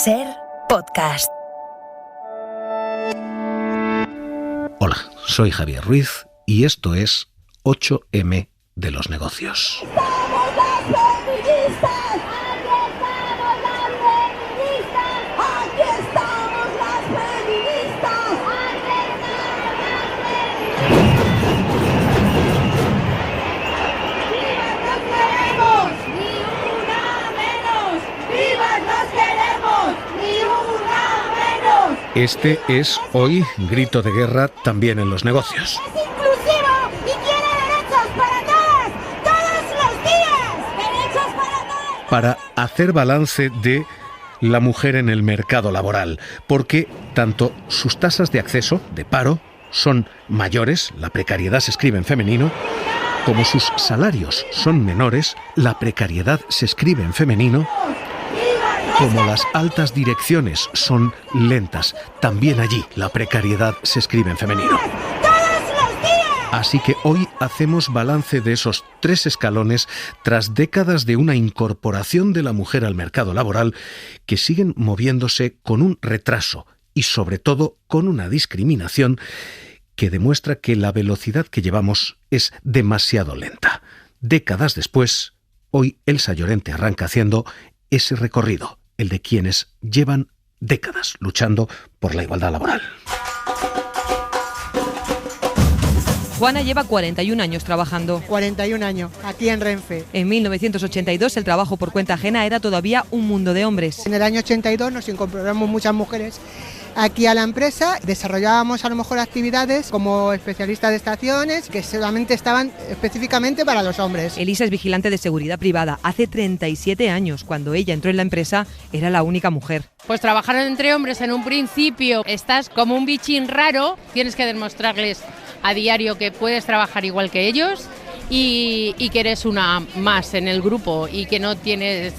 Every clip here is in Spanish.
SER Podcast. Hola, soy Javier Ruiz y esto es 8M de los negocios. ¡Estamos las feministas! ¡Aquí estamos las feministas! ¡Vivas nos queremos! ¡Ni una menos! ¡Vivas nos queremos! ¡Ni una menos! Este es hoy grito de guerra también en los negocios. ¡Es inclusivo y quiere derechos para todas! ¡Todos los días! ¡Derechos para todas! Para hacer balance de la mujer en el mercado laboral, porque tanto sus tasas de acceso, de paro, son mayores, la precariedad se escribe en femenino, como sus salarios son menores, la precariedad se escribe en femenino, como las altas direcciones son lentas, también allí la precariedad se escribe en femenino. ¡Todos los días! Así que hoy hacemos balance de esos 3 escalones tras décadas de una incorporación de la mujer al mercado laboral que siguen moviéndose con un retraso y sobre todo con una discriminación que demuestra que la velocidad que llevamos es demasiado lenta. Décadas después, hoy Elsa Llorente arranca haciendo ese recorrido, el de quienes llevan décadas luchando por la igualdad laboral. Juana lleva 41 años trabajando. 41 años, aquí en Renfe. En 1982 el trabajo por cuenta ajena era todavía un mundo de hombres. En el año 82 nos incorporamos muchas mujeres aquí a la empresa. Desarrollábamos a lo mejor actividades como especialistas de estaciones que solamente estaban específicamente para los hombres. Elisa es vigilante de seguridad privada. Hace 37 años, cuando ella entró en la empresa, era la única mujer. Pues trabajar entre hombres en un principio, estás como un bichín raro, tienes que demostrarles a diario que puedes trabajar igual que ellos y que eres una más en el grupo y que no tienes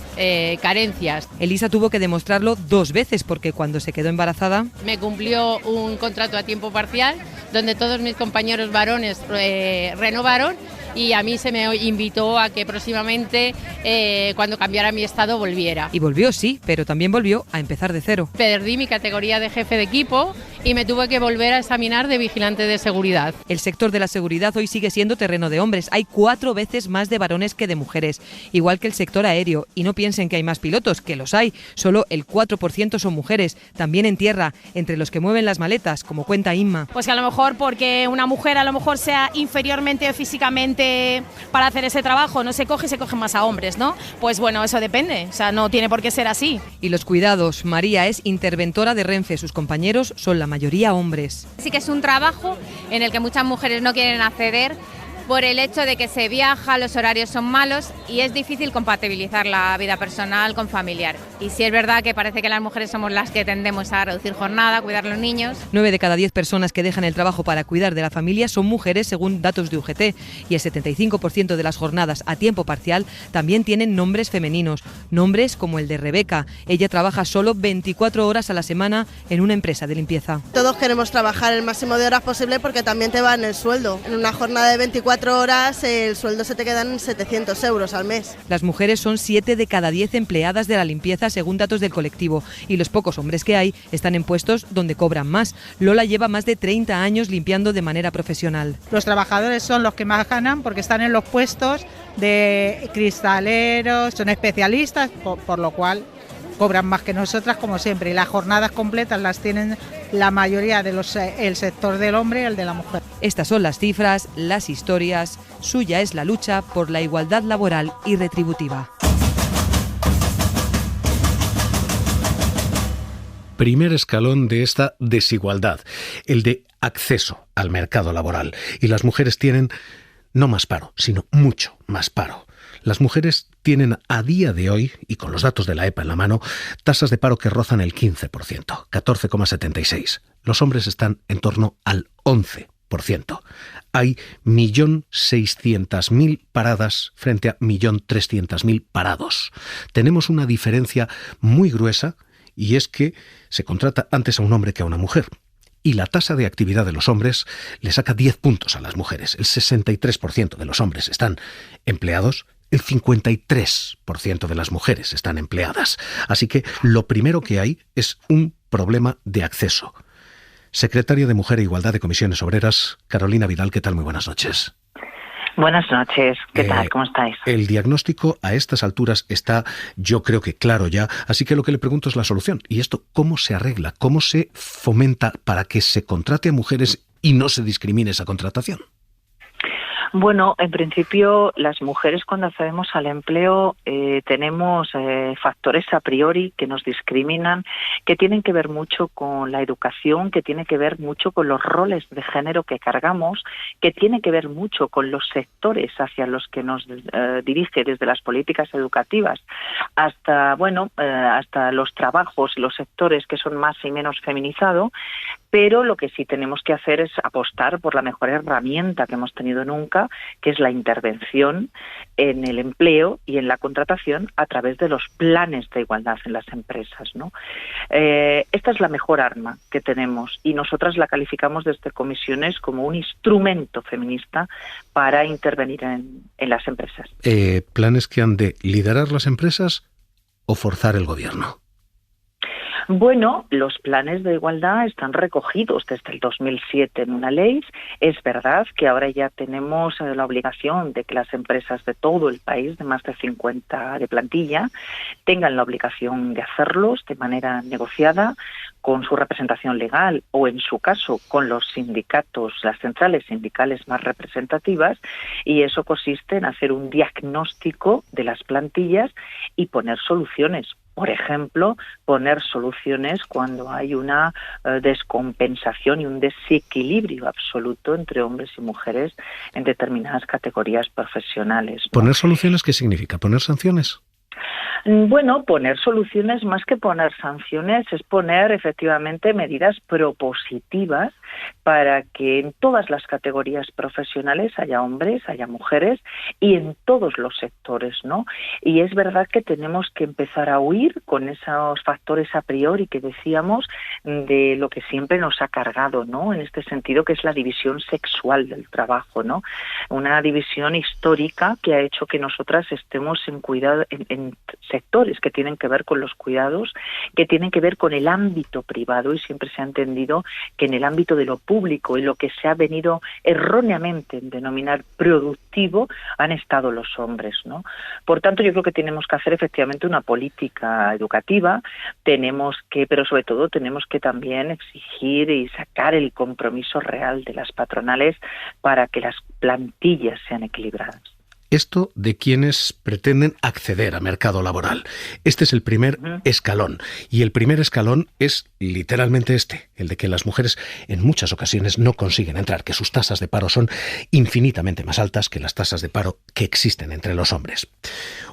carencias. Elisa tuvo que demostrarlo 2 veces porque cuando se quedó embarazada... Me cumplió un contrato a tiempo parcial donde todos mis compañeros varones renovaron y a mí se me invitó a que próximamente cuando cambiara mi estado volviera. Y volvió, sí, pero también volvió a empezar de cero. Perdí mi categoría de jefe de equipo y me tuve que volver a examinar de vigilante de seguridad. El sector de la seguridad hoy sigue siendo terreno de hombres. Hay 4 veces más de varones que de mujeres, igual que el sector aéreo. Y no piensen que hay más pilotos, que los hay. Solo el 4% son mujeres. También en tierra, entre los que mueven las maletas, como cuenta Inma. Pues que a lo mejor porque una mujer a lo mejor sea inferiormente físicamente para hacer ese trabajo, no se coge más a hombres, ¿no? Pues bueno, eso depende, o sea, no tiene por qué ser así. Y los cuidados. María es interventora de Renfe. Sus compañeros son la mayoría hombres. Sí que es un trabajo en el que muchas mujeres no quieren acceder por el hecho de que se viaja, los horarios son malos y es difícil compatibilizar la vida personal con familiar. Y sí es verdad que parece que las mujeres somos las que tendemos a reducir jornada, cuidar a los niños. 9 de cada 10 personas que dejan el trabajo para cuidar de la familia son mujeres según datos de UGT y el 75% de las jornadas a tiempo parcial también tienen nombres femeninos. Nombres como el de Rebeca. Ella trabaja solo 24 horas a la semana en una empresa de limpieza. Todos queremos trabajar el máximo de horas posible porque también te va en el sueldo. En una jornada de 24 horas el sueldo se te queda en 700 euros al mes. Las mujeres son 7 de cada 10 empleadas de la limpieza según datos del colectivo y los pocos hombres que hay están en puestos donde cobran más. Lola lleva más de 30 años limpiando de manera profesional. Los trabajadores son los que más ganan porque están en los puestos de cristaleros, son especialistas, por lo cual cobran más que nosotras como siempre y las jornadas completas las tienen la mayoría de el sector del hombre y el de la mujer. Estas son las cifras, las historias. Suya es la lucha por la igualdad laboral y retributiva. Primer escalón de esta desigualdad, el de acceso al mercado laboral. Y las mujeres tienen no más paro, sino mucho más paro. Las mujeres tienen a día de hoy, y con los datos de la EPA en la mano, tasas de paro que rozan el 15%, 14,76%. Los hombres están en torno al 11%. Hay 1.600.000 paradas frente a 1.300.000 parados. Tenemos una diferencia muy gruesa y es que se contrata antes a un hombre que a una mujer. Y la tasa de actividad de los hombres le saca 10 puntos a las mujeres. El 63% de los hombres están empleados, El 53% de las mujeres están empleadas. Así que lo primero que hay es un problema de acceso. Secretaria de Mujer e Igualdad de Comisiones Obreras, Carolina Vidal, ¿qué tal? Muy buenas noches. Buenas noches, ¿qué tal? ¿Cómo estáis? El diagnóstico a estas alturas está, yo creo que claro ya, así que lo que le pregunto es la solución. ¿Y esto cómo se arregla? ¿Cómo se fomenta para que se contrate a mujeres y no se discrimine esa contratación? Bueno, en principio las mujeres cuando accedemos al empleo tenemos factores a priori que nos discriminan, que tienen que ver mucho con la educación, que tiene que ver mucho con los roles de género que cargamos, que tiene que ver mucho con los sectores hacia los que nos dirige desde las políticas educativas hasta, hasta los trabajos, los sectores que son más y menos feminizados. Pero lo que sí tenemos que hacer es apostar por la mejor herramienta que hemos tenido nunca, que es la intervención en el empleo y en la contratación a través de los planes de igualdad en las empresas, ¿no? Esta es la mejor arma que tenemos y nosotras la calificamos desde comisiones como un instrumento feminista para intervenir en las empresas. ¿Planes que han de liderar las empresas o forzar el gobierno? Bueno, los planes de igualdad están recogidos desde el 2007 en una ley. Es verdad que ahora ya tenemos la obligación de que las empresas de todo el país, de más de 50 de plantilla, tengan la obligación de hacerlos de manera negociada con su representación legal o, en su caso, con los sindicatos, las centrales sindicales más representativas, y eso consiste en hacer un diagnóstico de las plantillas y poner soluciones. Por ejemplo, poner soluciones cuando hay una descompensación y un desequilibrio absoluto entre hombres y mujeres en determinadas categorías profesionales, ¿no? ¿Poner soluciones qué significa? ¿Poner sanciones? Bueno, poner soluciones más que poner sanciones es poner efectivamente medidas propositivas para que en todas las categorías profesionales haya hombres, haya mujeres y en todos los sectores, ¿no? Y es verdad que tenemos que empezar a huir con esos factores a priori que decíamos de lo que siempre nos ha cargado, ¿no? En este sentido, que es la división sexual del trabajo, ¿no? Una división histórica que ha hecho que nosotras estemos en cuidado en sectores que tienen que ver con los cuidados, que tienen que ver con el ámbito privado, y siempre se ha entendido que en el ámbito de lo público y lo que se ha venido erróneamente en denominar productivo han estado los hombres, ¿no? Por tanto, yo creo que tenemos que hacer efectivamente una política educativa, pero sobre todo tenemos que también exigir y sacar el compromiso real de las patronales para que las plantillas sean equilibradas. Esto de quienes pretenden acceder a mercado laboral. Este es el primer escalón. Y el primer escalón es literalmente el de que las mujeres en muchas ocasiones no consiguen entrar, que sus tasas de paro son infinitamente más altas que las tasas de paro que existen entre los hombres.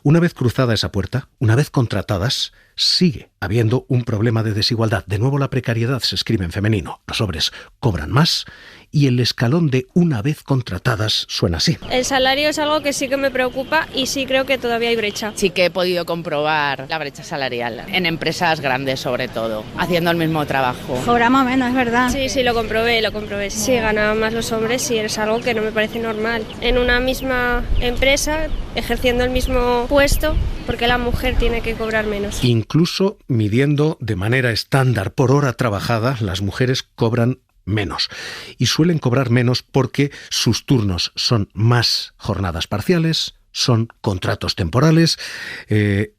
Una vez cruzada esa puerta, una vez contratadas, sigue habiendo un problema de desigualdad. De nuevo la precariedad se escribe en femenino. Los hombres cobran más y el escalón de una vez contratadas suena así. El salario es algo que sí que me preocupa y sí creo que todavía hay brecha. Sí que he podido comprobar la brecha salarial en empresas grandes, sobre todo, haciendo el mismo trabajo. Cobramos menos, es verdad. Sí, lo comprobé. Sí, ganaban más los hombres y es algo que no me parece normal. En una misma empresa, ejerciendo el mismo puesto, porque la mujer tiene que cobrar menos. Incluso midiendo de manera estándar por hora trabajada, las mujeres cobran menos. Y suelen cobrar menos porque sus turnos son más jornadas parciales, son contratos temporales.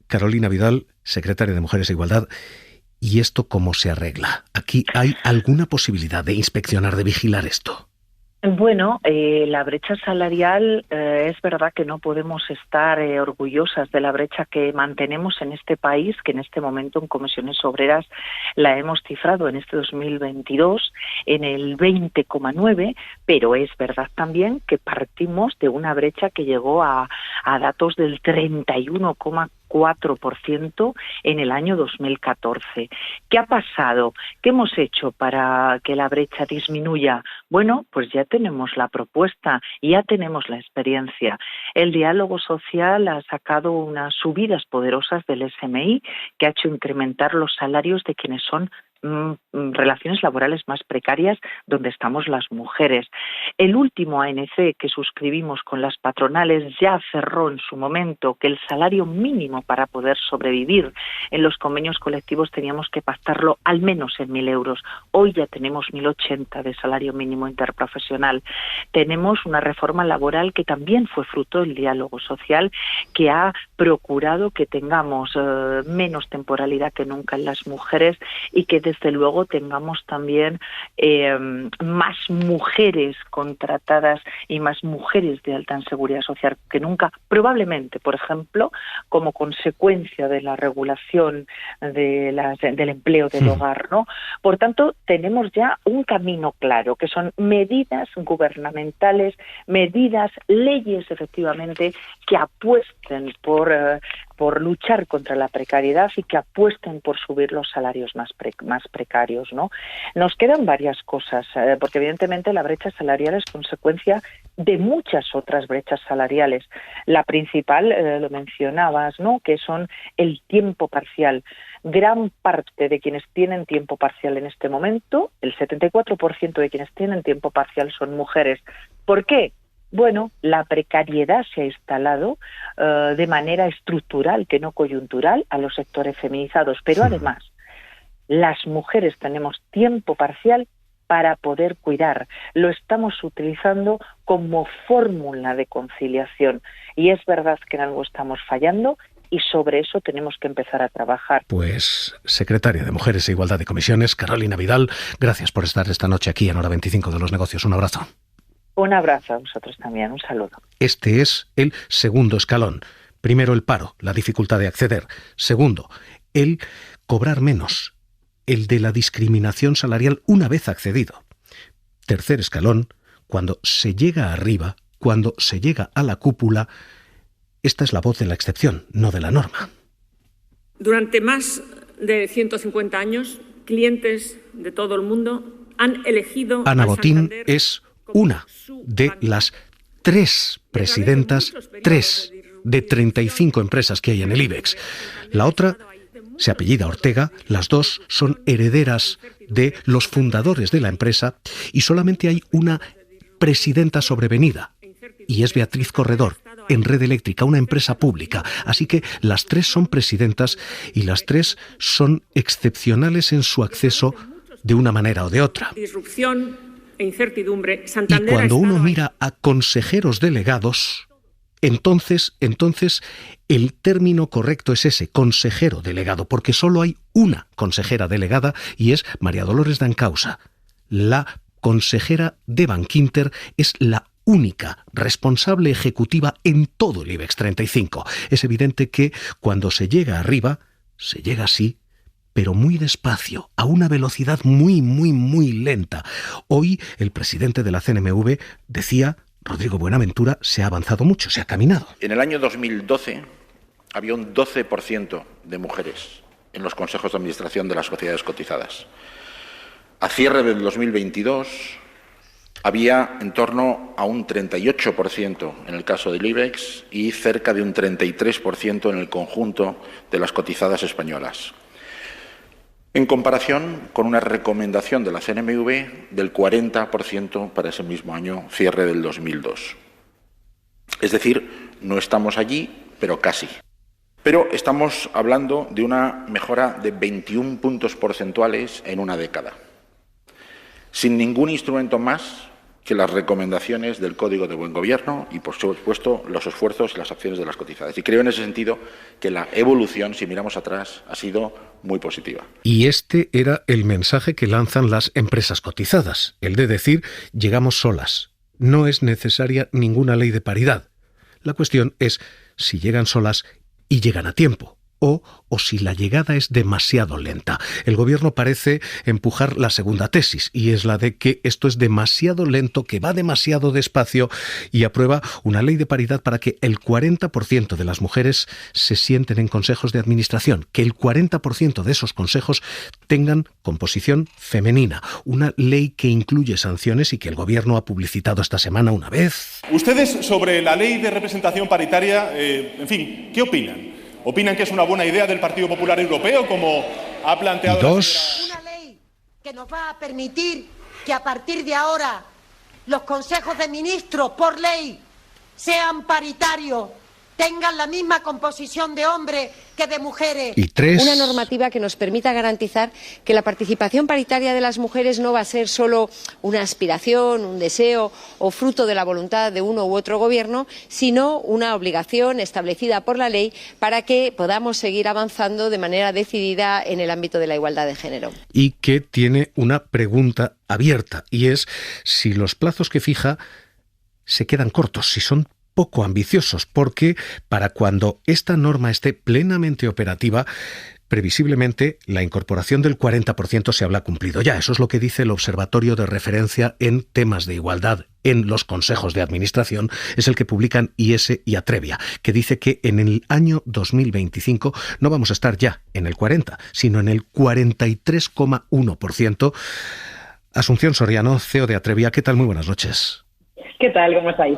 Carolina Vidal, secretaria de Mujeres e Igualdad, ¿y esto cómo se arregla? ¿Aquí hay alguna posibilidad de inspeccionar, de vigilar esto? Bueno, la brecha salarial, es verdad que no podemos estar orgullosas de la brecha que mantenemos en este país, que en este momento en Comisiones Obreras la hemos cifrado en este 2022 en el 20,9, pero es verdad también que partimos de una brecha que llegó a datos del 31,4% en el año 2014. ¿Qué ha pasado? ¿Qué hemos hecho para que la brecha disminuya? Bueno, pues ya tenemos la propuesta y ya tenemos la experiencia. El diálogo social ha sacado unas subidas poderosas del SMI que ha hecho incrementar los salarios de quienes son relaciones laborales más precarias donde estamos las mujeres. El último ANC que suscribimos con las patronales ya cerró en su momento que el salario mínimo para poder sobrevivir en los convenios colectivos teníamos que pactarlo al menos en 1.000 euros. Hoy ya tenemos 1.080 de salario mínimo interprofesional. Tenemos una reforma laboral que también fue fruto del diálogo social, que ha procurado que tengamos menos temporalidad que nunca en las mujeres y que desde luego tengamos también más mujeres contratadas y más mujeres de alta en seguridad social que nunca, probablemente, por ejemplo, como consecuencia de la regulación del empleo del hogar, ¿no? Por tanto, tenemos ya un camino claro, que son medidas gubernamentales, medidas, leyes, efectivamente, que apuesten por luchar contra la precariedad y que apuesten por subir los salarios más precarios, ¿no? Nos quedan varias cosas, porque evidentemente la brecha salarial es consecuencia de muchas otras brechas salariales. La principal, lo mencionabas, ¿no?, que son el tiempo parcial. Gran parte de quienes tienen tiempo parcial en este momento, el 74% de quienes tienen tiempo parcial son mujeres. ¿Por qué? Bueno, la precariedad se ha instalado de manera estructural, que no coyuntural, a los sectores feminizados. Pero además, las mujeres tenemos tiempo parcial para poder cuidar. Lo estamos utilizando como fórmula de conciliación. Y es verdad que en algo estamos fallando y sobre eso tenemos que empezar a trabajar. Pues, secretaria de Mujeres e Igualdad de Comisiones, Carolina Vidal, gracias por estar esta noche aquí en Hora 25 de los Negocios. Un abrazo. Un abrazo a vosotros también, un saludo. Este es el segundo escalón. Primero, el paro, la dificultad de acceder. Segundo, el cobrar menos, el de la discriminación salarial una vez accedido. Tercer escalón, cuando se llega arriba, cuando se llega a la cúpula, esta es la voz de la excepción, no de la norma. Durante más de 150 años, clientes de todo el mundo han elegido... Ana Botín es una de las 3 presidentas, 3 de 35 empresas que hay en el IBEX. La otra se apellida Ortega, las dos son herederas de los fundadores de la empresa y solamente hay una presidenta sobrevenida y es Beatriz Corredor, en Red Eléctrica, una empresa pública. Así que las 3 son presidentas y las 3 son excepcionales en su acceso de una manera o de otra. Disrupción e incertidumbre. Y cuando uno mira a consejeros delegados, entonces el término correcto es ese, consejero delegado, porque solo hay una consejera delegada y es María Dolores Dancausa. La consejera de Bankinter es la única responsable ejecutiva en todo el IBEX 35. Es evidente que cuando se llega arriba, se llega así, pero muy despacio, a una velocidad muy, muy, muy lenta. Hoy el presidente de la CNMV decía, Rodrigo Buenaventura, se ha avanzado mucho, se ha caminado. En el año 2012 había un 12% de mujeres en los consejos de administración de las sociedades cotizadas. A cierre del 2022 había en torno a un 38% en el caso del IBEX y cerca de un 33% en el conjunto de las cotizadas españolas. En comparación con una recomendación de la CNMV del 40% para ese mismo año, cierre del 2002. Es decir, no estamos allí, pero casi. Pero estamos hablando de una mejora de 21 puntos porcentuales en una década, sin ningún instrumento más que las recomendaciones del Código de Buen Gobierno y, por supuesto, los esfuerzos y las acciones de las cotizadas. Y creo en ese sentido que la evolución, si miramos atrás, ha sido muy positiva. Y este era el mensaje que lanzan las empresas cotizadas, el de decir, llegamos solas, no es necesaria ninguna ley de paridad. La cuestión es si llegan solas y llegan a tiempo. O si la llegada es demasiado lenta. El gobierno parece empujar la segunda tesis, y es la de que esto es demasiado lento, que va demasiado despacio, y aprueba una ley de paridad para que el 40% de las mujeres se sienten en consejos de administración, que el 40% de esos consejos tengan composición femenina. Una ley que incluye sanciones y que el gobierno ha publicitado esta semana una vez. Ustedes sobre la ley de representación paritaria, en fin, ¿qué opinan? ¿Opinan que es una buena idea del Partido Popular Europeo, como ha planteado? Y dos, que nos va a permitir que a partir de ahora los consejos de ministros, por ley, sean paritarios, tengan la misma composición de hombres que de mujeres. Y 3. Una normativa que nos permita garantizar que la participación paritaria de las mujeres no va a ser solo una aspiración, un deseo o fruto de la voluntad de uno u otro gobierno, sino una obligación establecida por la ley para que podamos seguir avanzando de manera decidida en el ámbito de la igualdad de género. Y que tiene una pregunta abierta, y es si los plazos que fija se quedan cortos, si son poco ambiciosos, porque para cuando esta norma esté plenamente operativa, previsiblemente la incorporación del 40% se habrá cumplido ya. Eso es lo que dice el Observatorio de Referencia en Temas de Igualdad en los consejos de administración, es el que publican IES y Atrevia, que dice que en el año 2025 no vamos a estar ya en el 40%, sino en el 43,1%. Asunción Soriano, CEO de Atrevia, ¿qué tal? Muy buenas noches. ¿Qué tal? ¿Cómo estáis?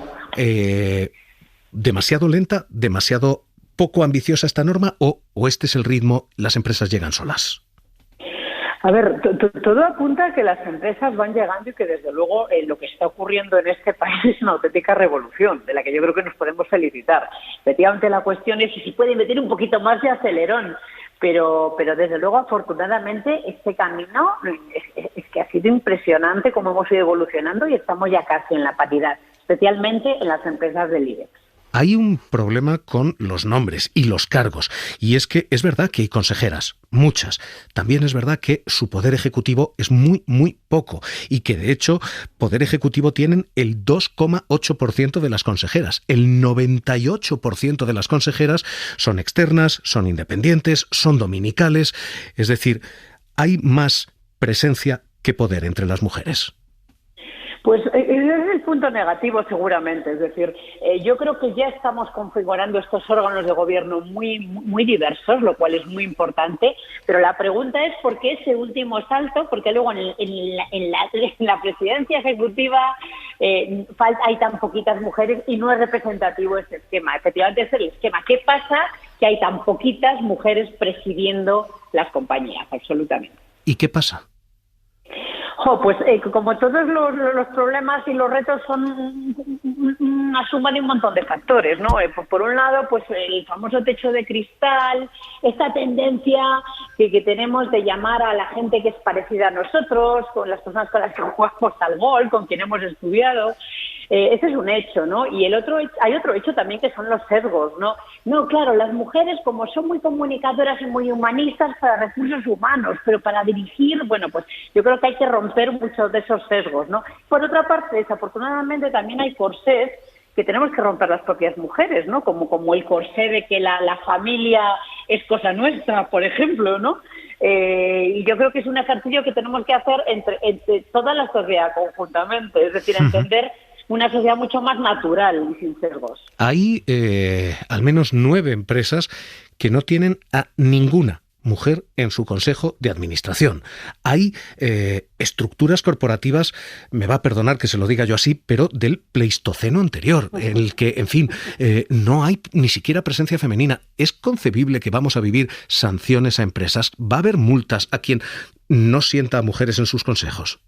¿Demasiado lenta, demasiado poco ambiciosa esta norma o este es el ritmo, las empresas llegan solas? A ver, todo apunta a que las empresas van llegando y que desde luego lo que está ocurriendo en este país es una auténtica revolución, de la que yo creo que nos podemos felicitar. Efectivamente la cuestión es si puede meter un poquito más de acelerón, pero desde luego afortunadamente este camino es que ha sido impresionante cómo hemos ido evolucionando y estamos ya casi en la paridad, especialmente en las empresas del IBEX. Hay un problema con los nombres y los cargos, y es que es verdad que hay consejeras, muchas. También es verdad que su poder ejecutivo es muy, muy poco, y que de hecho poder ejecutivo tienen el 2,8% de las consejeras. El 98% de las consejeras son externas, son independientes, son dominicales, es decir, hay más presencia que poder entre las mujeres. Pues ese es el punto negativo seguramente, es decir, yo creo que ya estamos configurando estos órganos de gobierno muy diversos, lo cual es muy importante, pero la pregunta es ¿por qué ese último salto? Porque luego en la presidencia ejecutiva hay tan poquitas mujeres y no es representativo ese esquema, efectivamente es el esquema. ¿Qué pasa? Que hay tan poquitas mujeres presidiendo las compañías, absolutamente. ¿Y qué pasa? Pues como todos los problemas y los retos son una suma de un montón de factores, ¿no? Por un lado, pues el famoso techo de cristal, esta tendencia que tenemos de llamar a la gente que es parecida a nosotros, con las personas con las que jugamos al golf, con quien hemos estudiado. Ese es un hecho, ¿no? Y hay otro hecho también que son los sesgos, ¿no? No, claro, las mujeres como son muy comunicadoras y muy humanistas para recursos humanos, pero para dirigir, bueno, pues yo creo que hay que romper muchos de esos sesgos, ¿no? Por otra parte, desafortunadamente también hay corsés que tenemos que romper las propias mujeres, ¿no? Como el corsé de que la familia es cosa nuestra, por ejemplo, ¿no? Y yo creo que es un ejercicio que tenemos que hacer entre toda la sociedad conjuntamente, es decir, entender una sociedad mucho más natural y sin sesgos. Hay al menos 9 empresas que no tienen a ninguna mujer en su consejo de administración. Hay estructuras corporativas, me va a perdonar que se lo diga yo así, pero del Pleistoceno anterior, en el que, en fin, no hay ni siquiera presencia femenina. ¿Es concebible que vamos a vivir sanciones a empresas? ¿Va a haber multas a quien no sienta a mujeres en sus consejos?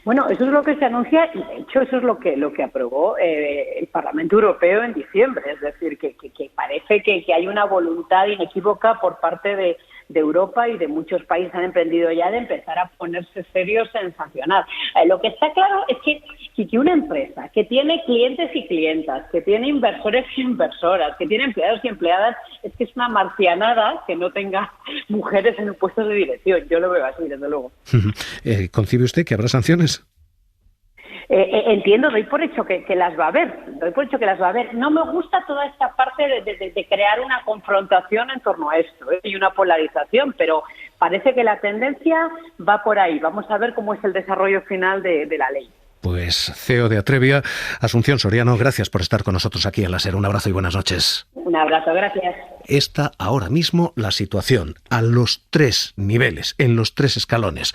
Bueno, eso es lo que se anuncia y de hecho eso es lo que aprobó el Parlamento Europeo en diciembre, es decir, que parece que hay una voluntad inequívoca por parte de Europa y de muchos países han emprendido ya de empezar a ponerse serios en sancionar. Lo que está claro es que una empresa que tiene clientes y clientas, que tiene inversores y inversoras, que tiene empleados y empleadas, es que es una marcianada que no tenga mujeres en puestos de dirección. Yo lo veo así, desde luego. ¿Concibe usted que habrá sanciones? Entiendo, doy por hecho que las va a haber, No me gusta toda esta parte de crear una confrontación en torno a esto y una polarización, pero parece que la tendencia va por ahí. Vamos a ver cómo es el desarrollo final de la ley. Pues CEO de Atrevia, Asunción Soriano, gracias por estar con nosotros aquí en la SER. Un abrazo y buenas noches. Un abrazo, gracias. Está ahora mismo la situación a los 3 niveles, en los 3 escalones.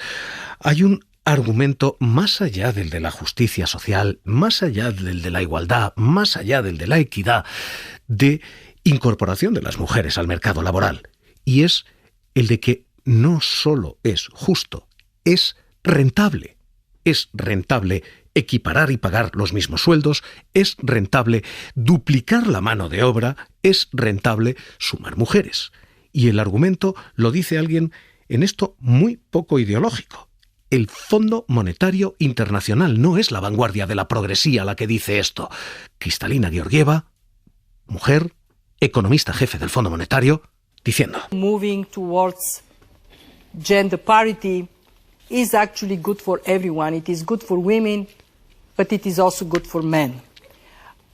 Hay un argumento más allá del de la justicia social, más allá del de la igualdad, más allá del de la equidad, de incorporación de las mujeres al mercado laboral. Y es el de que no solo es justo, es rentable. Es rentable equiparar y pagar los mismos sueldos, es rentable duplicar la mano de obra, es rentable sumar mujeres. Y el argumento lo dice alguien en esto muy poco ideológico. El Fondo Monetario Internacional, no es la vanguardia de la progresía la que dice esto. Kristalina Georgieva, mujer, economista jefe del Fondo Monetario, diciendo: Moving towards gender parity is actually good for everyone. It is good for women, but it is also good for men.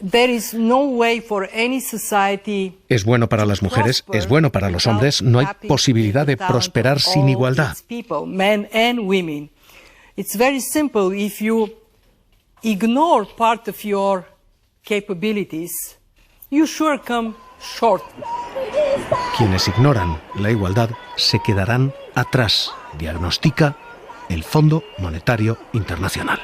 There is no way for any society. Es bueno para las mujeres, es bueno para los hombres. No hay posibilidad de prosperar sin igualdad. People, men and women. It's very simple. If you ignore part of your capabilities, you sure come short. Quienes ignoran la igualdad se quedarán atrás, diagnostica el Fondo Monetario Internacional.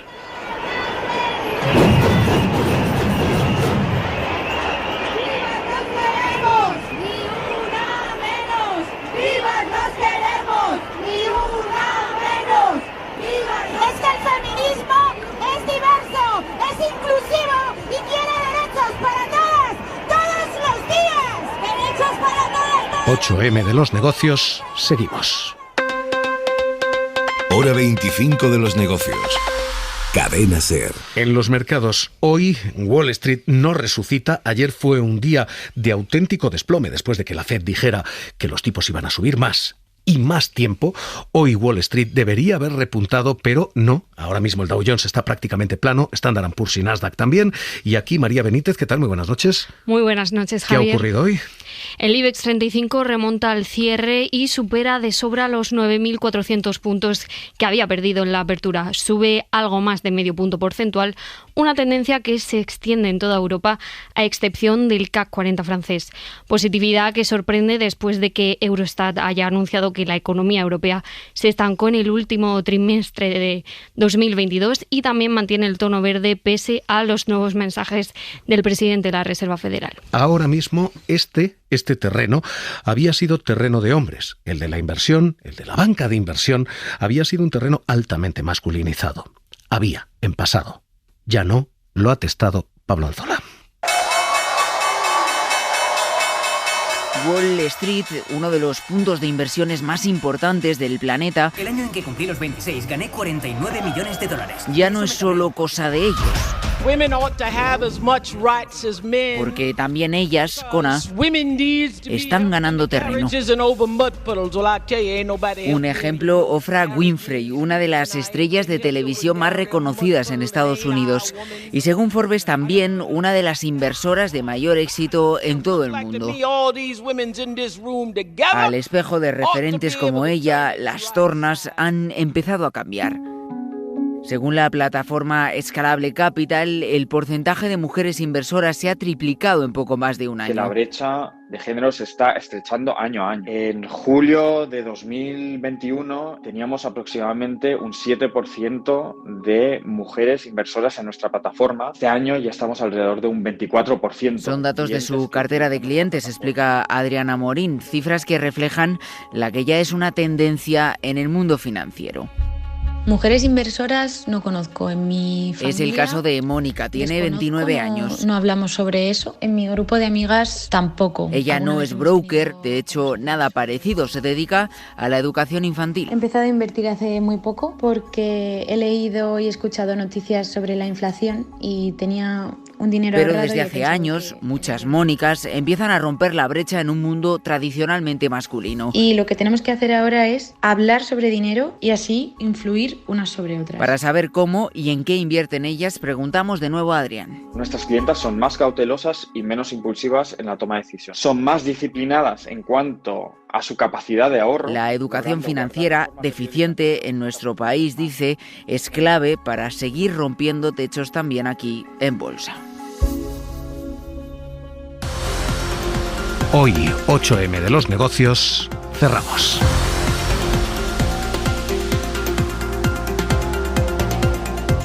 Inclusivo y quiere derechos para todas, todos los días. Derechos para todas. 8M de los negocios, seguimos. Hora 25 de los negocios. Cadena SER. En los mercados, hoy Wall Street no resucita. Ayer fue un día de auténtico desplome después de que la Fed dijera que los tipos iban a subir más y más tiempo. Hoy Wall Street debería haber repuntado, pero no. Ahora mismo el Dow Jones está prácticamente plano, Standard & Poor's y Nasdaq también. Y aquí María Benítez, ¿qué tal? Muy buenas noches. Muy buenas noches, Javier. ¿Qué ha ocurrido hoy? El IBEX 35 remonta al cierre y supera de sobra los 9.400 puntos que había perdido en la apertura. Sube algo más de medio punto porcentual, una tendencia que se extiende en toda Europa, a excepción del CAC 40 francés. Positividad que sorprende después de que Eurostat haya anunciado que la economía europea se estancó en el último trimestre de 2022 y también mantiene el tono verde pese a los nuevos mensajes del presidente de la Reserva Federal. Ahora mismo este terreno había sido terreno de hombres. El de la inversión, el de la banca de inversión, había sido un terreno altamente masculinizado. Había, en pasado. Ya no, lo ha testado Pablo Anzola. Wall Street, uno de los puntos de inversiones más importantes del planeta. El año en que cumplí los 26 gané $49 millones. Ya no es solo cosa de ellos. Porque también ellas, Kona, están ganando terreno. Un ejemplo, Oprah Winfrey, una de las estrellas de televisión más reconocidas en Estados Unidos. Y según Forbes también, una de las inversoras de mayor éxito en todo el mundo. Al espejo de referentes como ella, las tornas han empezado a cambiar. Según la plataforma Escalable Capital, el porcentaje de mujeres inversoras se ha triplicado en poco más de un año. La brecha de género se está estrechando año a año. En julio de 2021 teníamos aproximadamente un 7% de mujeres inversoras en nuestra plataforma. Este año ya estamos alrededor de un 24%. Son datos de su cartera de clientes, explica Adriana Morín, cifras que reflejan la que ya es una tendencia en el mundo financiero. Mujeres inversoras no conozco en mi familia. Es el caso de Mónica, tiene 29 años. No hablamos sobre eso. En mi grupo de amigas tampoco. Ella no es broker, de hecho nada parecido, se dedica a la educación infantil. He empezado a invertir hace muy poco porque he leído y escuchado noticias sobre la inflación y tenía un dinero Pero ahorrado. Desde hace años, muchas Mónicas empiezan a romper la brecha en un mundo tradicionalmente masculino. Y lo que tenemos que hacer ahora es hablar sobre dinero y así influir unas sobre otras. Para saber cómo y en qué invierten ellas, preguntamos de nuevo a Adrián. Nuestras clientas son más cautelosas y menos impulsivas en la toma de decisiones. Son más disciplinadas en cuanto a su capacidad de ahorro. La educación financiera deficiente en nuestro país, dice, es clave para seguir rompiendo techos también aquí en bolsa. Hoy, 8M de los negocios, cerramos.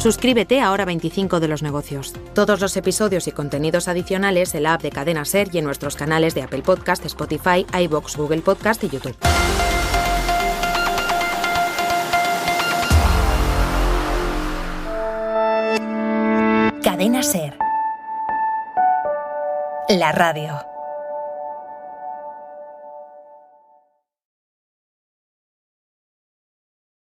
Suscríbete a Hora 25 de los negocios. Todos los episodios y contenidos adicionales en la app de Cadena SER y en nuestros canales de Apple Podcast, Spotify, iVoox, Google Podcast y YouTube. Cadena SER. La radio.